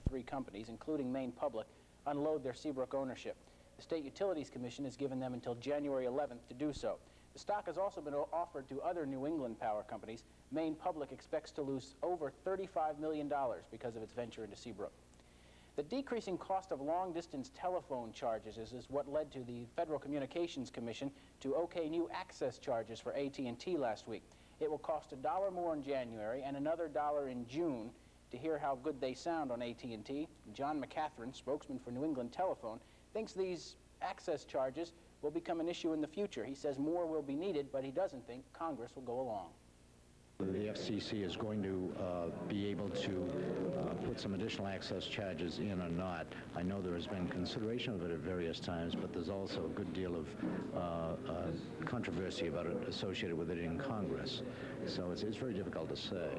3 companies, including Maine Public, unload their Seabrook ownership. The State Utilities Commission has given them until January 11th to do so. The stock has also been offered to other New England power companies. Maine Public expects to lose over $35 million because of its venture into Seabrook. The decreasing cost of long-distance telephone charges is what led to the Federal Communications Commission to okay new access charges for AT&T last week. It will cost $1 more in January and another $1 in June. To hear how good they sound on AT&T, John McCatherine, spokesman for New England Telephone, thinks these access charges will become an issue in the future. He says more will be needed, but he doesn't think Congress will go along. The FCC is going to be able to put some additional access charges in or not. I know there has been consideration of it at various times, but there's also a good deal of controversy about it associated with it in Congress. So it's very difficult to say.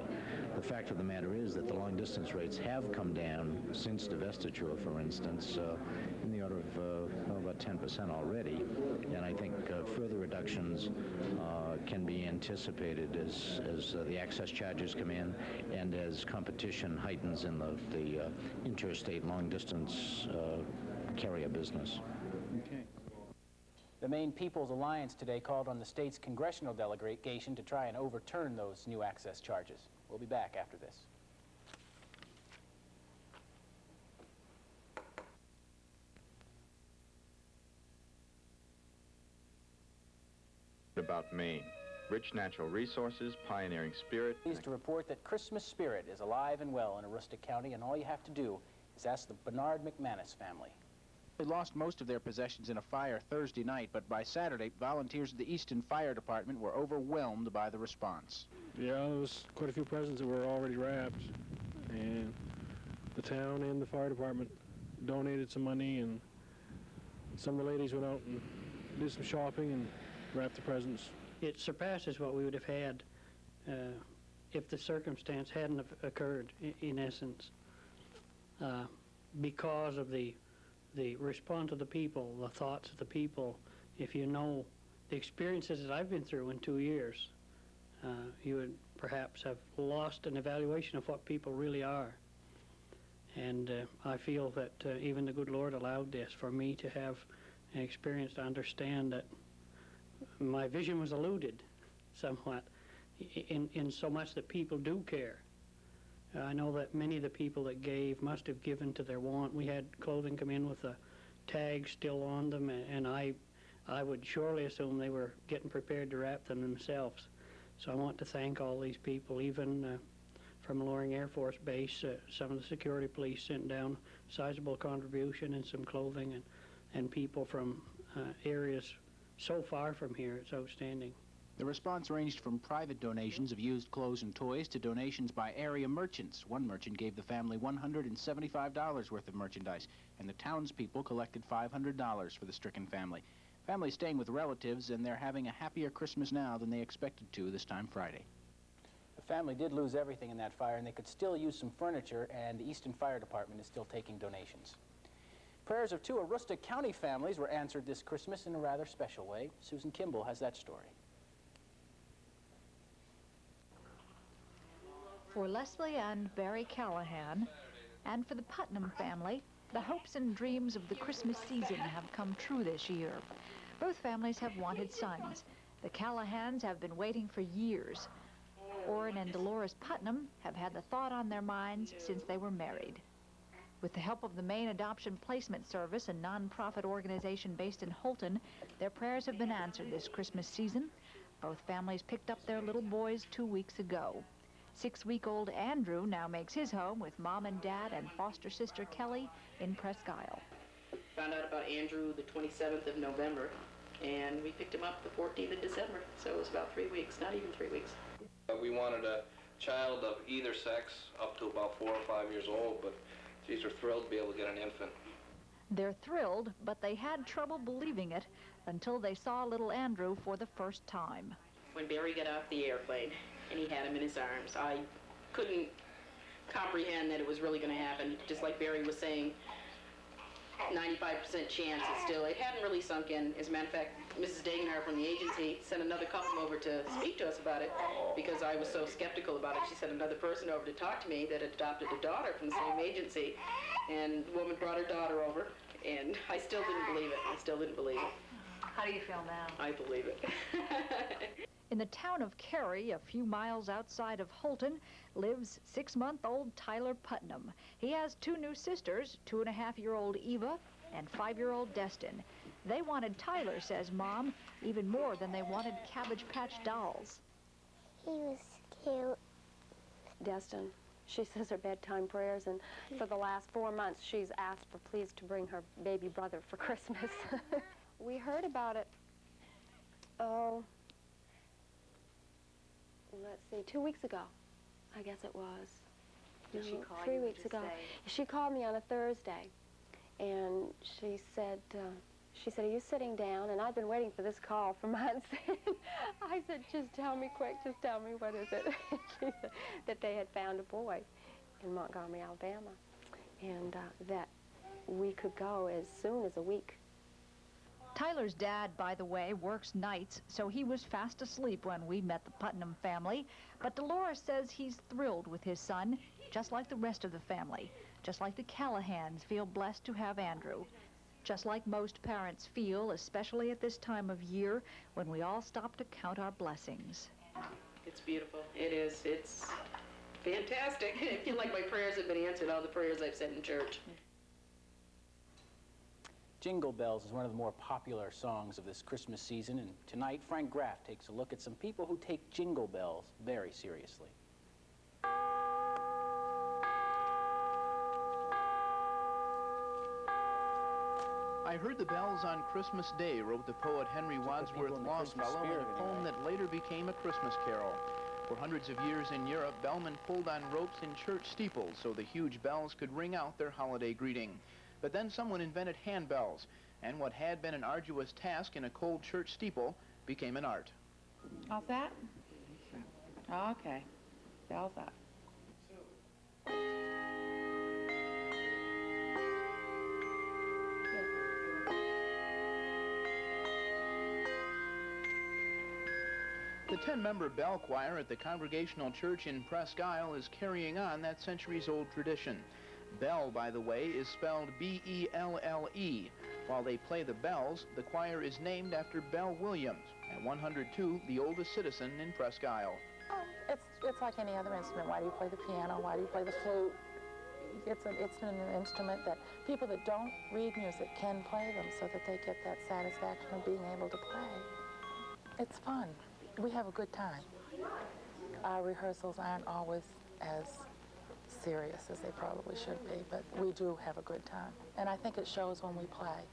The fact of the matter is that the long-distance rates have come down since divestiture, for instance, in the order of about 10% already. And I think further reductions can be anticipated as the access charges come in and as competition heightens in the interstate long-distance carrier business. Okay. The Maine People's Alliance today called on the state's congressional delegation to try and overturn those new access charges. We'll be back after this. About Maine. Rich natural resources, pioneering spirit. Pleased to report that Christmas spirit is alive and well in Aroostook County, and all you have to do is ask the Bernard McManus family. They lost most of their possessions in a fire Thursday night, but by Saturday, volunteers of the Easton Fire Department were overwhelmed by the response. Yeah, there was quite a few presents that were already wrapped, and the town and the fire department donated some money, and some of the ladies went out and did some shopping and wrapped the presents. It surpasses what we would have had if the circumstance hadn't have occurred, in essence, because of the response of the people, the thoughts of the people. If you know the experiences that I've been through in 2 years, you would perhaps have lost an evaluation of what people really are. And I feel that even the good Lord allowed this for me to have an experience to understand that my vision was eluded somewhat in so much that people do care. I know that many of the people that gave must have given to their want. We had clothing come in with a tag still on them, and I would surely assume they were getting prepared to wrap them themselves. So I want to thank all these people, even from Loring Air Force Base. Some of the security police sent down a sizable contribution and some clothing, and people from areas so far from here. It's outstanding. The response ranged from private donations of used clothes and toys to donations by area merchants. One merchant gave the family $175 worth of merchandise, and the townspeople collected $500 for the stricken family. Family's staying with relatives, and they're having a happier Christmas now than they expected to this time Friday. The family did lose everything in that fire, and they could still use some furniture, and the Easton Fire Department is still taking donations. Prayers of 2 Aroostook County families were answered this Christmas in a rather special way. Susan Kimball has that story. For Leslie and Barry Callahan, and for the Putnam family, the hopes and dreams of the Christmas season have come true this year. Both families have wanted sons. The Callahans have been waiting for years. Orrin and Dolores Putnam have had the thought on their minds since they were married. With the help of the Maine Adoption Placement Service, a non-profit organization based in Holton, their prayers have been answered this Christmas season. Both families picked up their little boys 2 weeks ago. 6-week-old Andrew now makes his home with Mom and Dad and foster sister Kelly in Presque Isle. Found out about Andrew the 27th of November, and we picked him up the 14th of December, so it was about 3 weeks, not even 3 weeks. We wanted a child of either sex up to about 4 or 5 years old, but geez, we're thrilled to be able to get an infant. They're thrilled, but they had trouble believing it until they saw little Andrew for the first time. When Barry got off the airplane and he had him in his arms, I couldn't comprehend that it was really going to happen. Just like Barry was saying, 95% chance it's still, it hadn't really sunk in. As a matter of fact, Mrs. Degenhart from the agency sent another couple over to speak to us about it because I was so skeptical about it. She sent another person over to talk to me that had adopted a daughter from the same agency, and the woman brought her daughter over, and I still didn't believe it. I still didn't believe it. How do you feel now? I believe it. In the town of Cary, a few miles outside of Holton, lives 6-month-old Tyler Putnam. He has 2 new sisters, 2.5-year-old Eva and 5-year-old Destin. They wanted Tyler, says Mom, even more than they wanted Cabbage Patch dolls. He was cute. Destin, she says her bedtime prayers, and for the last 4 months she's asked for please to bring her baby brother for Christmas. We heard about it, oh, let's see, 2 weeks ago, I guess it was. Did she call 3 you? weeks ago. She called me on a Thursday, and she said, are you sitting down? And I've been waiting for this call for months. I said, just tell me quick, just tell me what is it? She said that they had found a boy in Montgomery, Alabama, and that we could go as soon as a week. Tyler's dad, by the way, works nights, so he was fast asleep when we met the Putnam family. But Dolores says he's thrilled with his son, just like the rest of the family, just like the Callahans feel blessed to have Andrew, just like most parents feel, especially at this time of year when we all stop to count our blessings. It's beautiful. It is. It's fantastic. I feel like my prayers have been answered, all the prayers I've said in church. Jingle Bells is one of the more popular songs of this Christmas season, and tonight Frank Graff takes a look at some people who take Jingle Bells very seriously. I heard the bells on Christmas Day, wrote the poet Henry Wadsworth Longfellow in a poem that later became a Christmas carol. For hundreds of years in Europe, bellmen pulled on ropes in church steeples so the huge bells could ring out their holiday greeting. But then someone invented handbells, and what had been an arduous task in a cold church steeple became an art. How's that? Okay. Bells up. The 10-member bell choir at the Congregational Church in Presque Isle is carrying on that centuries-old tradition. Bell, by the way, is spelled B-E-L-L-E. While they play the bells, the choir is named after Belle Williams, at 102, the oldest citizen in Presque Isle. It's like any other instrument. Why do you play the piano? Why do you play the flute? It's an instrument that people that don't read music can play them so that they get that satisfaction of being able to play. It's fun. We have a good time. Our rehearsals aren't always as serious as they probably should be, but we do have a good time. And I think it shows when we play.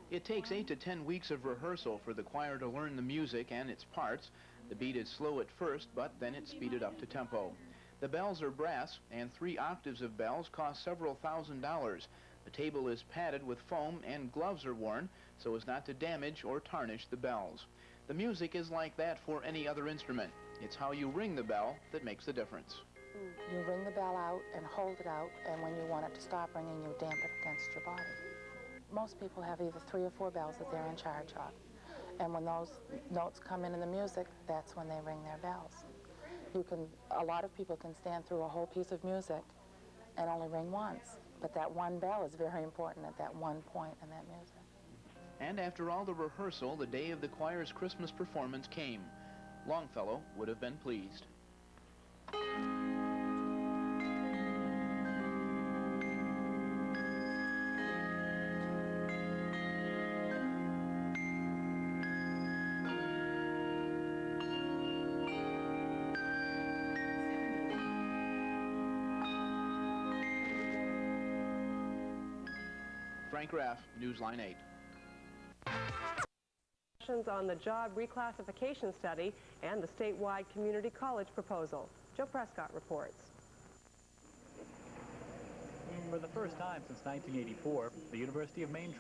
It takes 8 to 10 weeks of rehearsal for the choir to learn the music and its parts. The beat is slow at first, but then it's speeded up to tempo. The bells are brass, and 3 octaves of bells cost several $1,000s. The table is padded with foam, and gloves are worn so as not to damage or tarnish the bells. The music is like that for any other instrument. It's how you ring the bell that makes the difference. You ring the bell out and hold it out, and when you want it to stop ringing, you damp it against your body. Most people have either 3 or 4 bells that they're in charge of. And when those notes come in the music, that's when they ring their bells. A lot of people can stand through a whole piece of music and only ring once, but that one bell is very important at that one point in that music. And after all the rehearsal, the day of the choir's Christmas performance came. Longfellow would have been pleased. Frank Graff, Newsline 8. On the job reclassification study and the statewide community college proposal. Joe Prescott reports. For the first time since 1984, the University of Maine